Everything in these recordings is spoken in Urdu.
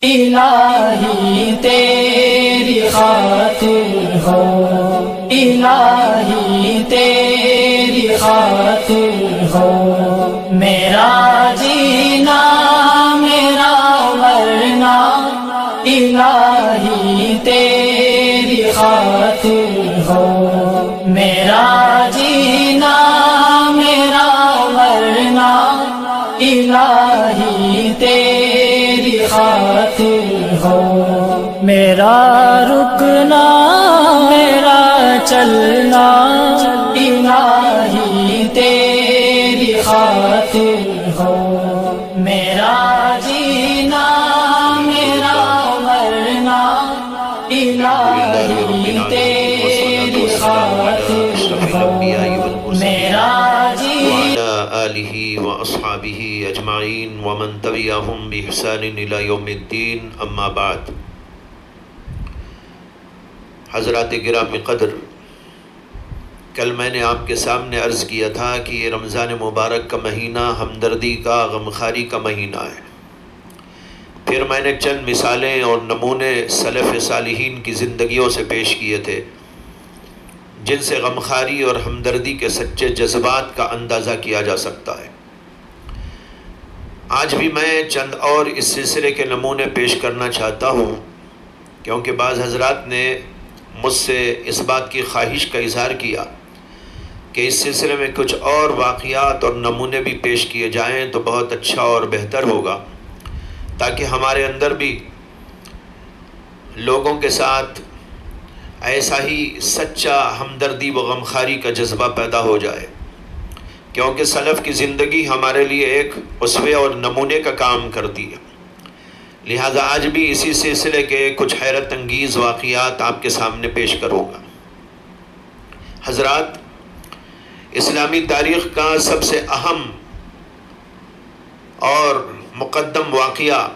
الہی تیری خاطر ہو، الہی تیری خاطر ہو، میرا جینا میرا مرنا الہی تیری خاطر ہو، میرا جینا میرا مرنا الہی تیری خاطر ہو، میرا رکنا میرا چلنا الہی تیری خاطر ہو، میرا جینا میرا مرنا الہی تیری خاطر ہو، میرا آلہ و اصحابہ اجمعین ومن تبعہم بإحسان الی یوم الدین، اما بعد۔ حضرات گرامی قدر، کل میں نے آپ کے سامنے عرض کیا تھا کہ یہ رمضان مبارک کا مہینہ ہمدردی کا، غمخواری کا مہینہ ہے۔ پھر میں نے چند مثالیں اور نمونے سلف صالحین کی زندگیوں سے پیش کیے تھے جن سے غمخواری اور ہمدردی کے سچے جذبات کا اندازہ کیا جا سکتا ہے۔ آج بھی میں چند اور اس سلسلے کے نمونے پیش کرنا چاہتا ہوں، کیونکہ بعض حضرات نے مجھ سے اس بات کی خواہش کا اظہار کیا کہ اس سلسلے میں کچھ اور واقعات اور نمونے بھی پیش کیے جائیں تو بہت اچھا اور بہتر ہوگا، تاکہ ہمارے اندر بھی لوگوں کے ساتھ ایسا ہی سچا ہمدردی و غمخواری کا جذبہ پیدا ہو جائے، کیونکہ سلف کی زندگی ہمارے لیے ایک اسوے اور نمونے کا کام کرتی ہے۔ لہٰذا آج بھی اسی سلسلے کے کچھ حیرت انگیز واقعات آپ کے سامنے پیش کروں گا۔ حضرات، اسلامی تاریخ کا سب سے اہم اور مقدم واقعہ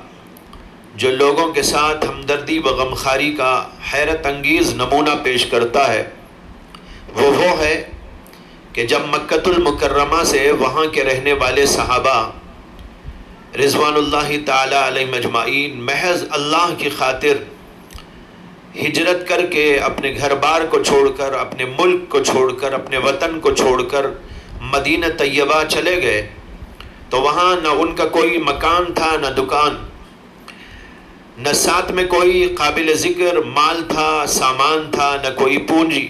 جو لوگوں کے ساتھ ہمدردی و غمخواری کا حیرت انگیز نمونہ پیش کرتا ہے وہ ہے کہ جب مکۃ المکرمہ سے وہاں کے رہنے والے صحابہ رضوان اللہ تعالی علیہ مجمعین محض اللہ کی خاطر ہجرت کر کے اپنے گھر بار کو چھوڑ کر، اپنے ملک کو چھوڑ کر، اپنے وطن کو چھوڑ کر مدینہ طیبہ چلے گئے تو وہاں نہ ان کا کوئی مکان تھا، نہ دکان، نہ ساتھ میں کوئی قابل ذکر مال تھا، سامان تھا، نہ کوئی پونجی،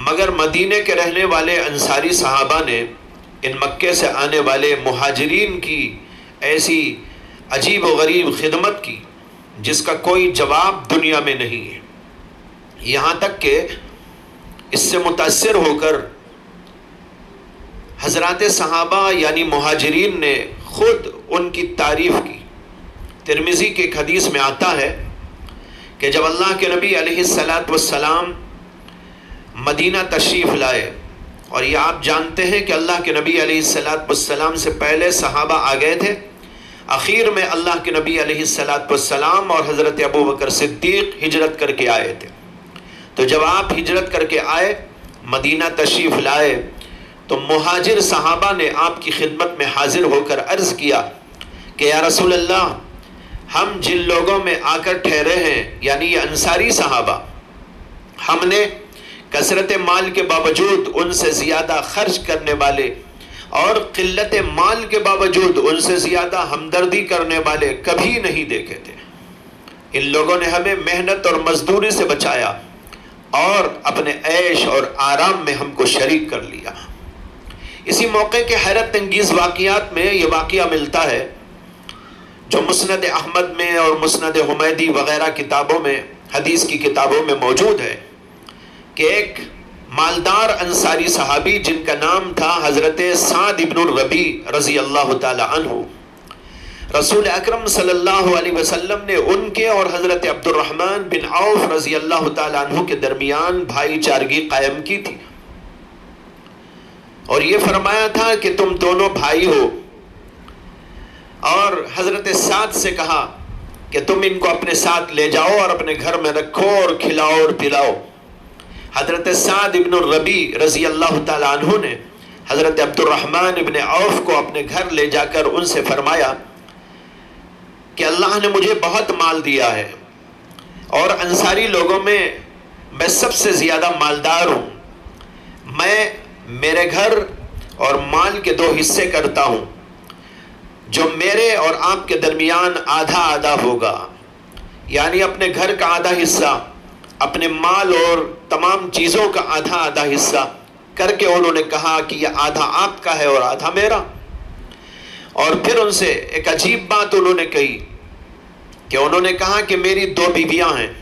مگر مدینے کے رہنے والے انصاری صحابہ نے ان مکے سے آنے والے مہاجرین کی ایسی عجیب و غریب خدمت کی جس کا کوئی جواب دنیا میں نہیں ہے۔ یہاں تک کہ اس سے متاثر ہو کر حضرات صحابہ یعنی مہاجرین نے خود ان کی تعریف کی۔ ترمذی کے ایک حدیث میں آتا ہے کہ جب اللہ کے نبی علیہ السلام مدینہ تشریف لائے، اور یہ آپ جانتے ہیں کہ اللہ کے نبی علیہ السلام سے پہلے صحابہ آ گئے تھے، اخیر میں اللہ کے نبی علیہ السلام اور حضرت ابوبکر صدیق ہجرت کر کے آئے تھے۔ تو جب آپ ہجرت کر کے آئے، مدینہ تشریف لائے، تو مہاجر صحابہ نے آپ کی خدمت میں حاضر ہو کر عرض کیا کہ یا رسول اللہ، ہم جن لوگوں میں آ کر ٹھہرے ہیں یعنی یہ انصاری صحابہ، ہم نے کثرت مال کے باوجود ان سے زیادہ خرچ کرنے والے اور قلت مال کے باوجود ان سے زیادہ ہمدردی کرنے والے کبھی نہیں دیکھے تھے۔ ان لوگوں نے ہمیں محنت اور مزدوری سے بچایا اور اپنے عیش اور آرام میں ہم کو شریک کر لیا۔ اسی موقع کے حیرت انگیز واقعات میں یہ واقعہ ملتا ہے جو مسند احمد میں اور مسند حمیدی وغیرہ کتابوں میں، حدیث کی کتابوں میں موجود ہے کہ ایک مالدار انصاری صحابی جن کا نام تھا حضرت سعد بن الربیع رضی اللہ تعالی عنہ، رسول اکرم صلی اللہ علیہ وسلم نے ان کے اور حضرت عبد الرحمن بن عوف رضی اللہ تعالی عنہ کے درمیان بھائی چارگی قائم کی تھی، اور یہ فرمایا تھا کہ تم دونوں بھائی ہو، اور حضرت سعد سے کہا کہ تم ان کو اپنے ساتھ لے جاؤ اور اپنے گھر میں رکھو اور کھلاؤ اور پلاؤ۔ حضرت سعد بن الربیع رضی اللہ تعالی عنہ نے حضرت عبد الرحمن بن عوف کو اپنے گھر لے جا کر ان سے فرمایا کہ اللہ نے مجھے بہت مال دیا ہے اور انصاری لوگوں میں سب سے زیادہ مالدار ہوں، میں میرے گھر اور مال کے 2 حصے کرتا ہوں، جو میرے اور آپ کے درمیان آدھا آدھا ہوگا، یعنی اپنے گھر کا آدھا حصہ، اپنے مال اور تمام چیزوں کا آدھا آدھا حصہ کر کے انہوں نے کہا کہ یہ آدھا آپ کا ہے اور آدھا میرا۔ اور پھر ان سے ایک عجیب بات انہوں نے کہی کہ انہوں نے کہا کہ میری 2 بیویاں ہیں،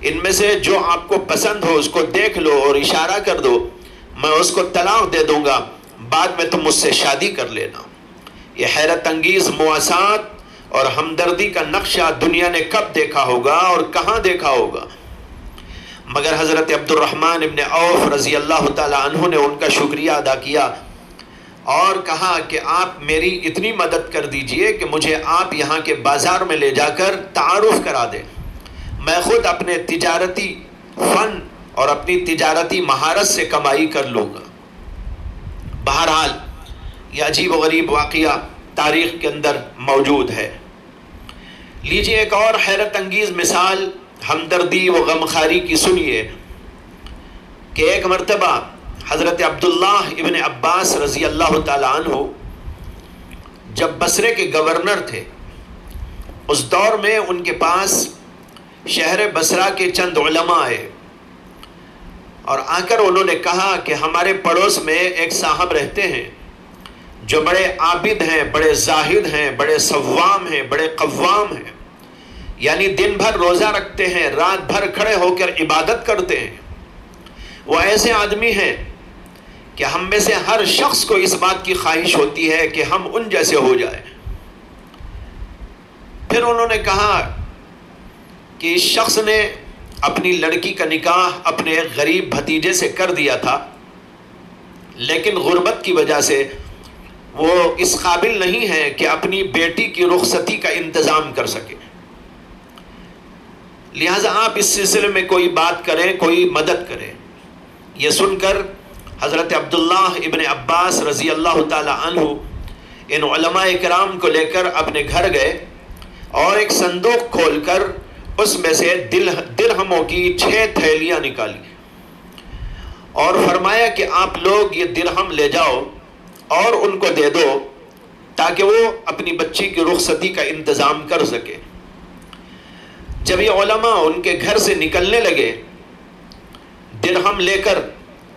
ان میں سے جو آپ کو پسند ہو اس کو دیکھ لو اور اشارہ کر دو، میں اس کو طلاق دے دوں گا، بعد میں تم مجھ سے شادی کر لینا۔ یہ حیرت انگیز مواسات اور ہمدردی کا نقشہ دنیا نے کب دیکھا ہوگا اور کہاں دیکھا ہوگا؟ مگر حضرت عبد الرحمن ابن عوف رضی اللہ تعالی عنہ نے ان کا شکریہ ادا کیا اور کہا کہ آپ میری اتنی مدد کر دیجئے کہ مجھے آپ یہاں کے بازار میں لے جا کر تعارف کرا دیں، میں خود اپنے تجارتی فن اور اپنی تجارتی مہارت سے کمائی کر لوں گا۔ بہرحال یہ عجیب و غریب واقعہ تاریخ کے اندر موجود ہے۔ لیجئے ایک اور حیرت انگیز مثال ہمدردی و غمخاری کی سنیے کہ ایک مرتبہ حضرت عبداللہ ابن عباس رضی اللہ تعالی عنہ جب بصرے کے گورنر تھے، اس دور میں ان کے پاس شہر بصرہ کے چند علماء آئے اور آ کر انہوں نے کہا کہ ہمارے پڑوس میں ایک صاحب رہتے ہیں جو بڑے عابد ہیں، بڑے زاہد ہیں، بڑے صوام ہیں، بڑے قوام ہیں، یعنی دن بھر روزہ رکھتے ہیں، رات بھر کھڑے ہو کر عبادت کرتے ہیں۔ وہ ایسے آدمی ہیں کہ ہم میں سے ہر شخص کو اس بات کی خواہش ہوتی ہے کہ ہم ان جیسے ہو جائیں۔ پھر انہوں نے کہا کہ اس شخص نے اپنی لڑکی کا نکاح اپنے ایک غریب بھتیجے سے کر دیا تھا، لیکن غربت کی وجہ سے وہ اس قابل نہیں ہے کہ اپنی بیٹی کی رخصتی کا انتظام کر سکے، لہٰذا آپ اس سلسلے میں کوئی بات کریں، کوئی مدد کریں۔ یہ سن کر حضرت عبداللہ ابن عباس رضی اللہ تعالی عنہ ان علماء کرام کو لے کر اپنے گھر گئے اور ایک صندوق کھول کر اس میں سے درہموں کی 6 تھیلیاں نکالی اور فرمایا کہ آپ لوگ یہ درہم لے جاؤ اور ان کو دے دو تاکہ وہ اپنی بچی کی رخصتی کا انتظام کر سکے۔ جب یہ علماء ان کے گھر سے نکلنے لگے درہم لے کر،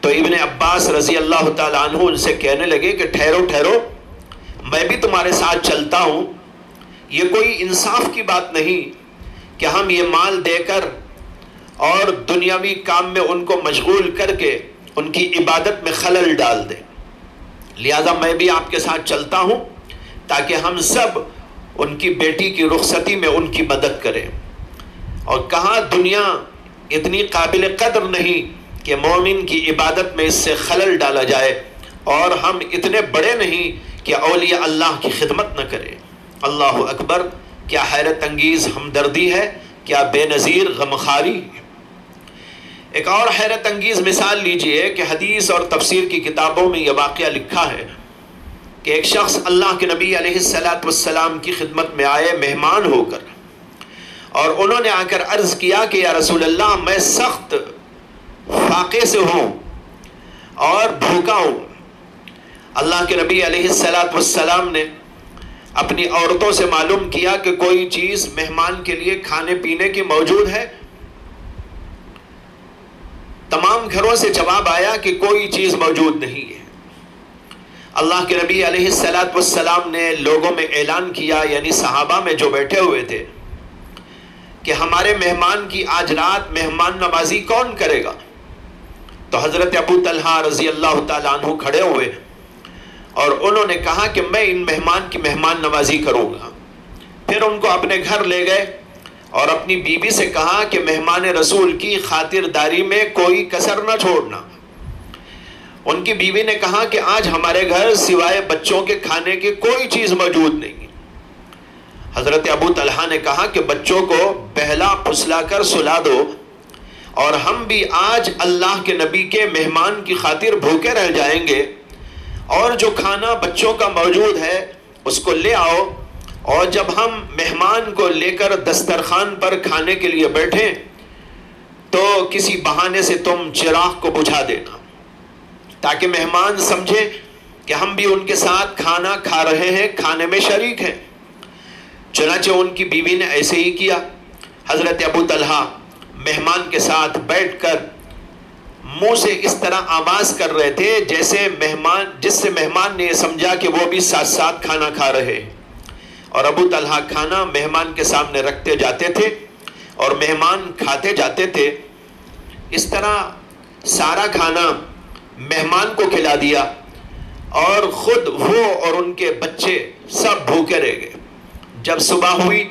تو ابن عباس رضی اللہ تعالیٰ عنہ ان سے کہنے لگے کہ ٹھہرو ٹھہرو، میں بھی تمہارے ساتھ چلتا ہوں، یہ کوئی انصاف کی بات نہیں کہ ہم یہ مال دے کر اور دنیاوی کام میں ان کو مشغول کر کے ان کی عبادت میں خلل ڈال دیں، لہذا میں بھی آپ کے ساتھ چلتا ہوں تاکہ ہم سب ان کی بیٹی کی رخصتی میں ان کی مدد کریں۔ اور کہاں دنیا اتنی قابل قدر نہیں کہ مومن کی عبادت میں اس سے خلل ڈالا جائے، اور ہم اتنے بڑے نہیں کہ اولیاء اللہ کی خدمت نہ کریں۔ اللہ اکبر! کیا حیرت انگیز ہمدردی ہے، کیا بے نظیر غمخاری۔ ایک اور حیرت انگیز مثال لیجئے کہ حدیث اور تفسیر کی کتابوں میں یہ واقعہ لکھا ہے کہ ایک شخص اللہ کے نبی علیہ السلام کی خدمت میں آئے مہمان ہو کر، اور انہوں نے آ کر عرض کیا کہ یا رسول اللہ، میں سخت فاقے سے ہوں اور بھوکا ہوں۔ اللہ کے نبی علیہ السلام نے اپنی عورتوں سے معلوم کیا کہ کوئی چیز مہمان کے لیے کھانے پینے کی موجود ہے۔ تمام گھروں سے جواب آیا کہ کوئی چیز موجود نہیں ہے۔ اللہ کے نبی علیہ السلام نے لوگوں میں اعلان کیا، یعنی صحابہ میں جو بیٹھے ہوئے تھے، کہ ہمارے مہمان کی آج رات مہمان نوازی کون کرے گا؟ تو حضرت ابو طلحہ رضی اللہ تعالیٰ عنہ کھڑے ہوئے اور انہوں نے کہا کہ میں ان مہمان کی مہمان نوازی کروں گا۔ پھر ان کو اپنے گھر لے گئے اور اپنی بیوی سے کہا کہ مہمان رسول کی خاطرداری میں کوئی کسر نہ چھوڑنا۔ ان کی بیوی نے کہا کہ آج ہمارے گھر سوائے بچوں کے کھانے کی کوئی چیز موجود نہیں۔ حضرت ابو طلحہ نے کہا کہ بچوں کو بہلا پھسلا کر سلا دو، اور ہم بھی آج اللہ کے نبی کے مہمان کی خاطر بھوکے رہ جائیں گے، اور جو کھانا بچوں کا موجود ہے اس کو لے آؤ اور جب ہم مہمان کو لے کر دسترخوان پر کھانے کے لیے بیٹھیں تو کسی بہانے سے تم چراغ کو بجھا دینا تاکہ مہمان سمجھے کہ ہم بھی ان کے ساتھ کھانا کھا رہے ہیں، کھانے میں شریک ہیں۔ چنانچہ ان کی بیوی نے ایسے ہی کیا۔ حضرت ابو طلحہ مہمان کے ساتھ بیٹھ کر منہ سے اس طرح آواز کر رہے تھے جس سے مہمان نے سمجھا کہ وہ بھی ساتھ ساتھ کھانا کھا رہے، اور ابو طلحہ کھانا مہمان کے سامنے رکھتے جاتے تھے اور مہمان کھاتے جاتے تھے۔ اس طرح سارا کھانا مہمان کو کھلا دیا اور خود وہ اور ان کے بچے سب بھوکے رہ گئے۔ جب صبح ہوئی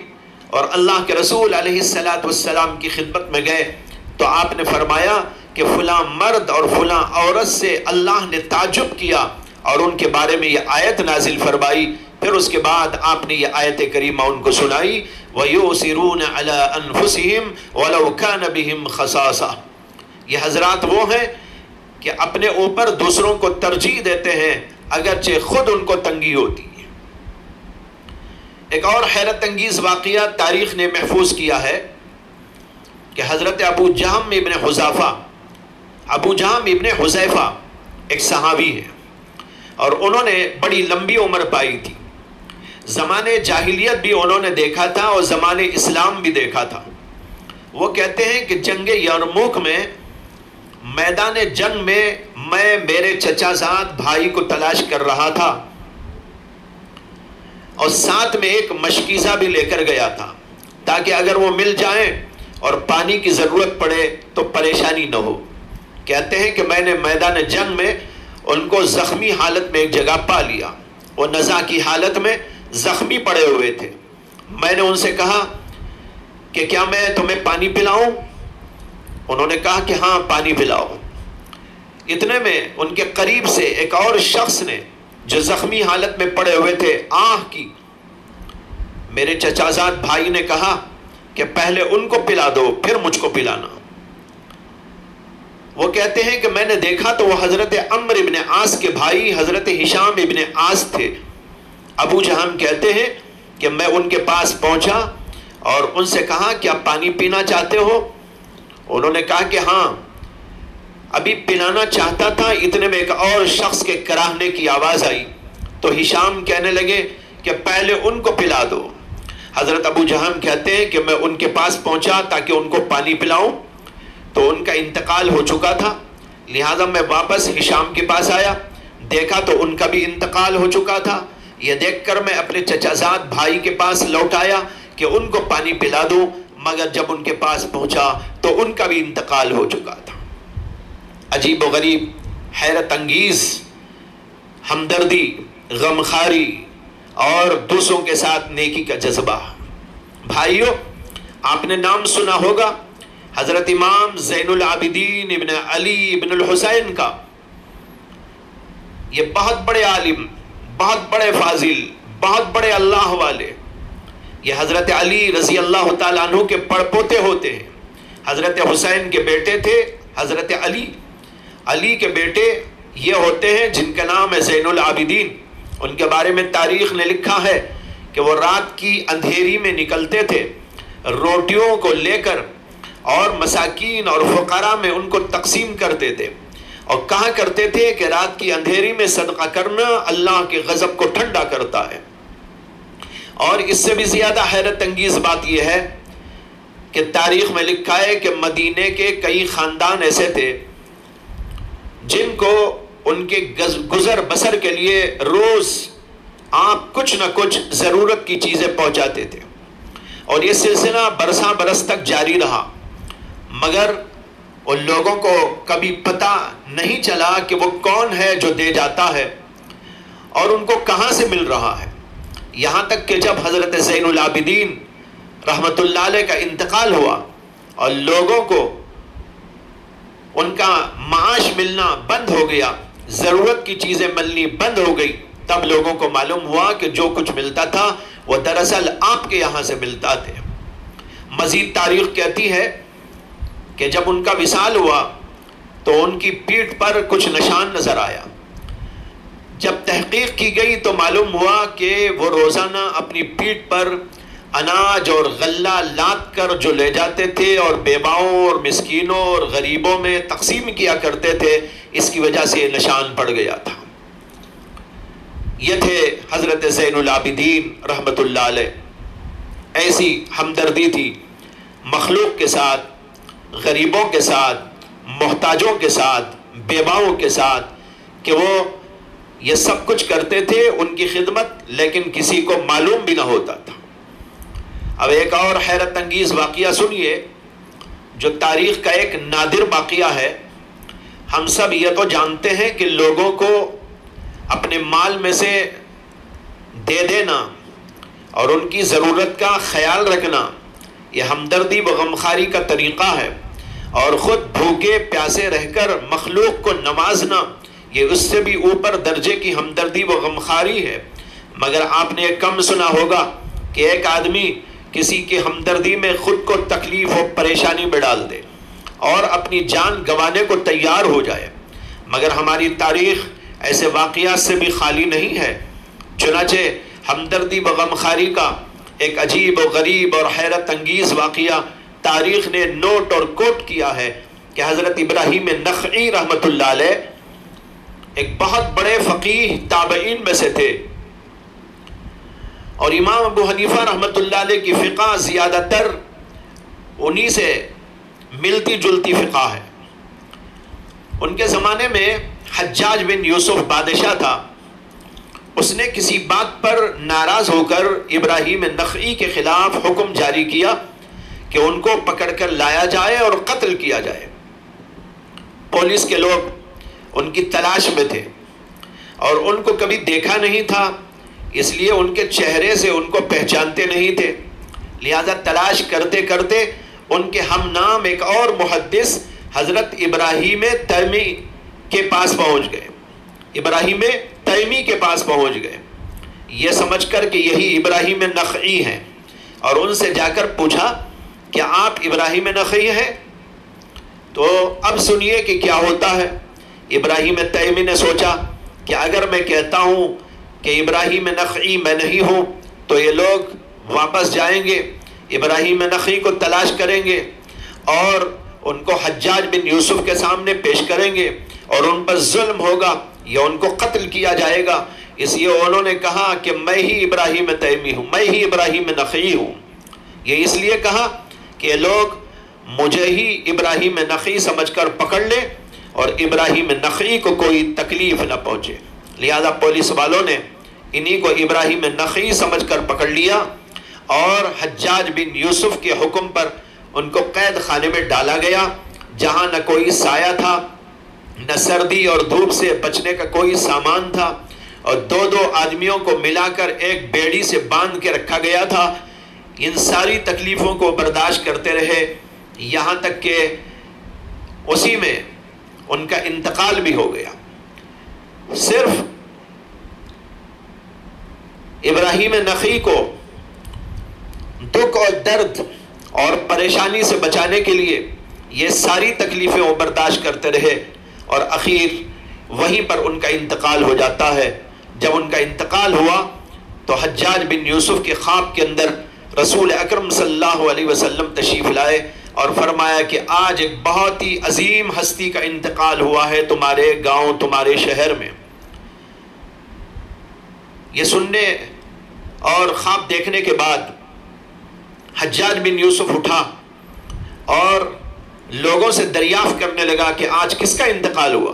اور اللہ کے رسول علیہ السلام کی خدمت میں گئے تو آپ نے فرمایا کہ فلاں مرد اور فلاں عورت سے اللہ نے تعجب کیا اور ان کے بارے میں یہ آیت نازل فرمائی۔ پھر اس کے بعد آپ نے یہ آیت کریمہ ان کو سنائی، وَيُؤْثِرُونَ عَلَىٰ أَنفُسِهِمْ وَلَوْ كَانَ بِهِمْ خَصَاصَةٌ۔ یہ حضرات وہ ہیں کہ اپنے اوپر دوسروں کو ترجیح دیتے ہیں اگرچہ خود ان کو تنگی ہوتی ہے۔ ایک اور حیرت انگیز واقعہ تاریخ نے محفوظ کیا ہے کہ حضرت ابو جہم ابن حذیفہ ایک صحابی ہے اور انہوں نے بڑی لمبی عمر پائی تھی۔ زمانے جاہلیت بھی انہوں نے دیکھا تھا اور زمانے اسلام بھی دیکھا تھا۔ وہ کہتے ہیں کہ جنگ یرموک میں، میدان جنگ میں، میں میرے چچا زاد بھائی کو تلاش کر رہا تھا اور ساتھ میں ایک مشکیزہ بھی لے کر گیا تھا تاکہ اگر وہ مل جائیں اور پانی کی ضرورت پڑے تو پریشانی نہ ہو۔ کہتے ہیں کہ میں نے میدان جنگ میں ان کو زخمی حالت میں ایک جگہ پا لیا، وہ نزع کی حالت میں زخمی پڑے ہوئے تھے۔ میں نے ان سے کہا کہ کیا میں تمہیں پانی پلاؤں؟ انہوں نے کہا کہ ہاں پانی پلاؤ۔ اتنے میں ان کے قریب سے ایک اور شخص نے جو زخمی حالت میں پڑے ہوئے تھے آہ کی۔ میرے چچا زاد بھائی نے کہا کہ پہلے ان کو پلا دو پھر مجھ کو پلانا۔ وہ کہتے ہیں کہ میں نے دیکھا تو وہ حضرت عمرو ابن عاص کے بھائی حضرت ہشام ابن عاص تھے۔ ابو جہم کہتے ہیں کہ میں ان کے پاس پہنچا اور ان سے کہا کہ آپ پانی پینا چاہتے ہو؟ انہوں نے کہا کہ ہاں۔ ابھی پلانا چاہتا تھا، اتنے میں ایک اور شخص کے کراہنے کی آواز آئی تو ہشام کہنے لگے کہ پہلے ان کو پلا دو۔ حضرت ابو جہم کہتے ہیں کہ میں ان کے پاس پہنچا تاکہ ان کو پانی پلاؤں تو ان کا انتقال ہو چکا تھا، لہٰذا میں واپس ہشام کے پاس آیا، دیکھا تو ان کا بھی انتقال ہو چکا تھا۔ یہ دیکھ کر میں اپنے چچا زاد بھائی کے پاس لوٹ آیا کہ ان کو پانی پلا دوں، مگر جب ان کے پاس پہنچا تو ان کا بھی انتقال ہو چکا تھا۔ عجیب و غریب، حیرت انگیز ہمدردی، غمخواری اور دوسروں کے ساتھ نیکی کا جذبہ۔ بھائیو، آپ نے نام سنا ہوگا حضرت امام زین العابدین ابن علی ابن الحسین کا۔ یہ بہت بڑے عالم، بہت بڑے فاضل، بہت بڑے اللہ والے۔ یہ حضرت علی رضی اللہ تعالیٰ عنہ کے پڑپوتے ہوتے ہیں۔ حضرت حسین کے بیٹے تھے حضرت علی۔ علی کے بیٹے یہ ہوتے ہیں جن کا نام ہے زین العابدین۔ ان کے بارے میں تاریخ نے لکھا ہے کہ وہ رات کی اندھیری میں نکلتے تھے، روٹیوں کو لے کر اور مساکین اور فقراء میں ان کو تقسیم کرتے تھے اور کہا کرتے تھے کہ رات کی اندھیری میں صدقہ کرنا اللہ کے غضب کو ٹھنڈا کرتا ہے۔ اور اس سے بھی زیادہ حیرت انگیز بات یہ ہے کہ تاریخ میں لکھا ہے کہ مدینے کے کئی خاندان ایسے تھے جن کو ان کے گزر بسر کے لیے روز آپ کچھ نہ کچھ ضرورت کی چیزیں پہنچاتے تھے، اور یہ سلسلہ برساں برس تک جاری رہا، مگر ان لوگوں کو کبھی پتہ نہیں چلا کہ وہ کون ہے جو دے جاتا ہے اور ان کو کہاں سے مل رہا ہے۔ یہاں تک کہ جب حضرت زین العابدین رحمت اللہ علیہ کا انتقال ہوا اور لوگوں کو ان کا معاش ملنا بند ہو گیا، ضرورت کی چیزیں ملنی بند ہو گئی، تب لوگوں کو معلوم ہوا کہ جو کچھ ملتا تھا وہ دراصل آپ کے یہاں سے ملتا تھے۔ مزید تاریخ کہتی ہے کہ جب ان کا وصال ہوا تو ان کی پیٹھ پر کچھ نشان نظر آیا۔ جب تحقیق کی گئی تو معلوم ہوا کہ وہ روزانہ اپنی پیٹھ پر اناج اور غلہ لاد کر جو لے جاتے تھے اور بیواؤں اور مسکینوں اور غریبوں میں تقسیم کیا کرتے تھے، اس کی وجہ سے یہ نشان پڑ گیا تھا۔ یہ تھے حضرت زین العابدین رحمت اللہ علیہ۔ ایسی ہمدردی تھی مخلوق کے ساتھ، غریبوں کے ساتھ، محتاجوں کے ساتھ، بیواؤں کے ساتھ، کہ وہ یہ سب کچھ کرتے تھے ان کی خدمت، لیکن کسی کو معلوم بھی نہ ہوتا تھا۔ اب ایک اور حیرت انگیز واقعہ سنیے جو تاریخ کا ایک نادر واقعہ ہے۔ ہم سب یہ تو جانتے ہیں کہ لوگوں کو اپنے مال میں سے دے دینا اور ان کی ضرورت کا خیال رکھنا یہ ہمدردی و غمخواری کا طریقہ ہے، اور خود بھوکے پیاسے رہ کر مخلوق کو نوازنا یہ اس سے بھی اوپر درجے کی ہمدردی و غمخواری ہے۔ مگر آپ نے کم سنا ہوگا کہ ایک آدمی کسی کی ہمدردی میں خود کو تکلیف و پریشانی میں ڈال دے اور اپنی جان گنوانے کو تیار ہو جائے۔ مگر ہماری تاریخ ایسے واقعات سے بھی خالی نہیں ہے۔ چنانچہ ہمدردی و غمخواری کا ایک عجیب و غریب اور حیرت انگیز واقعہ تاریخ نے نوٹ اور کوٹ کیا ہے کہ حضرت ابراہیم نخعی رحمت اللہ علیہ ایک بہت بڑے فقیہ تابعین میں سے تھے، اور امام ابو حنیفہ رحمت اللہ علیہ کی فقہ زیادہ تر انہی سے ملتی جلتی فقہ ہے۔ ان کے زمانے میں حجاج بن یوسف بادشاہ تھا، اس نے کسی بات پر ناراض ہو کر ابراہیم نخعی کے خلاف حکم جاری کیا کہ ان کو پکڑ کر لایا جائے اور قتل کیا جائے۔ پولیس کے لوگ ان کی تلاش میں تھے اور ان کو کبھی دیکھا نہیں تھا، اس لیے ان کے چہرے سے ان کو پہچانتے نہیں تھے، لہذا تلاش کرتے کرتے ان کے ہم نام ایک اور محدث حضرت ابراہیم تیمی کے پاس پہنچ گئے۔ ابراہیم تیمی کے پاس پہنچ گئے یہ سمجھ کر کہ یہی ابراہیم نخعی ہیں، اور ان سے جا کر پوچھا کہ آپ ابراہیم نخعی ہیں؟ تو اب سنیے کہ کیا ہوتا ہے۔ ابراہیم تیمی نے سوچا کہ اگر میں کہتا ہوں کہ ابراہیم نخعی میں نہیں ہوں تو یہ لوگ واپس جائیں گے، ابراہیم نخعی کو تلاش کریں گے اور ان کو حجاج بن یوسف کے سامنے پیش کریں گے اور ان پر ظلم ہوگا یا ان کو قتل کیا جائے گا، اس لیے انہوں نے کہا کہ میں ہی ابراہیم تیمی ہوں، میں ہی ابراہیم نخعی ہوں۔ یہ اس لیے کہا کہ لوگ مجھے ہی ابراہیم نخعی سمجھ کر پکڑ لیں اور ابراہیم نخعی کو کوئی تکلیف نہ پہنچے، لہذا پولیس والوں نے انہی کو ابراہیم نخعی سمجھ کر پکڑ لیا اور حجاج بن یوسف کے حکم پر ان کو قید خانے میں ڈالا گیا، جہاں نہ کوئی سایہ تھا، نہ سردی اور دھوپ سے بچنے کا کوئی سامان تھا، اور دو دو آدمیوں کو ملا کر ایک بیڑی سے باندھ کے رکھا گیا تھا۔ ان ساری تکلیفوں کو برداشت کرتے رہے یہاں تک کہ اسی میں ان کا انتقال بھی ہو گیا۔ صرف ابراہیم نخعی کو دکھ اور درد اور پریشانی سے بچانے کے لیے یہ ساری تکلیفیں وہ برداشت کرتے رہے، اور اخیر وہیں پر ان کا انتقال ہو جاتا ہے۔ جب ان کا انتقال ہوا تو حجاج بن یوسف کے خواب کے اندر رسول اکرم صلی اللہ علیہ وسلم تشریف لائے اور فرمایا کہ آج ایک بہت ہی عظیم ہستی کا انتقال ہوا ہے تمہارے گاؤں، تمہارے شہر میں۔ یہ سننے اور خواب دیکھنے کے بعد حجاج بن یوسف اٹھا اور لوگوں سے دریافت کرنے لگا کہ آج کس کا انتقال ہوا۔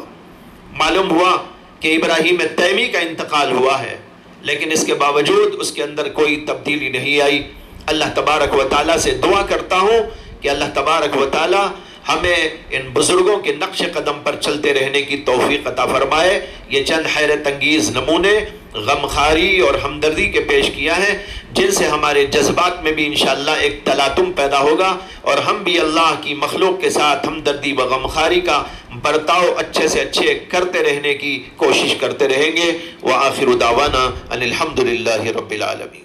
معلوم ہوا کہ ابراہیم تیمی کا انتقال ہوا ہے، لیکن اس کے باوجود اس کے اندر کوئی تبدیلی نہیں آئی۔ اللہ تبارک و تعالیٰ سے دعا کرتا ہوں کہ اللہ تبارک و تعالیٰ ہمیں ان بزرگوں کے نقش قدم پر چلتے رہنے کی توفیق عطا فرمائے۔ یہ چند حیرت انگیز نمونے غمخواری اور ہمدردی کے پیش کیا ہیں، جن سے ہمارے جذبات میں بھی انشاءاللہ ایک تلاطم پیدا ہوگا، اور ہم بھی اللہ کی مخلوق کے ساتھ ہمدردی و غمخواری کا برتاؤ اچھے سے اچھے کرتے رہنے کی کوشش کرتے رہیں گے۔ وآخر دعوانا ان الحمد للہ رب العالمین۔